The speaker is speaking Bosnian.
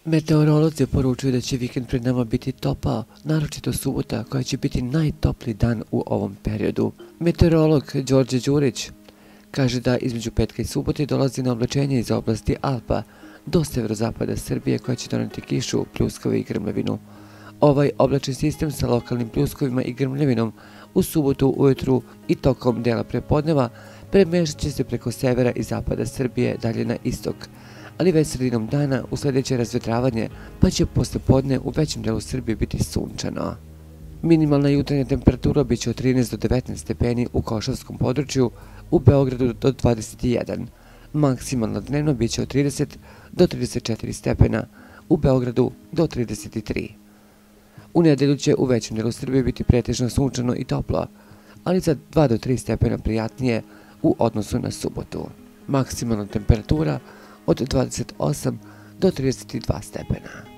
Meteorolozi poručuju da će vikend pred nama biti topao, naročito subota koja će biti najtopliji dan u ovom periodu. Meteorolog Đorđe Đurić kaže da između petka i subote dolazi na oblačenje iz oblasti Alpa do severozapada Srbije koja će doneti kišu, pljuskove i grmljavinu. Ovaj oblačni sistem sa lokalnim pljuskovima i grmljavinom u subotu ujutru i tokom dela prepodneva premeštat će se preko severa i zapada Srbije dalje na istok, ali već sredinom dana usledeće razvedravanje, pa će poslepodne u većem delu Srbije biti sunčano. Minimalna jutarnja temperatura biće od 13 do 19 stepeni u Košavskom području, u Beogradu do 21. Maksimalna dnevno biće od 30 do 34 stepena, u Beogradu do 33. U nedelju će u većem delu Srbije biti pretežno sunčano i toplo, ali za 2 do 3 stepena prijatnije u odnosu na subotu. Maksimalna temperatura od 28 do 32 stepena.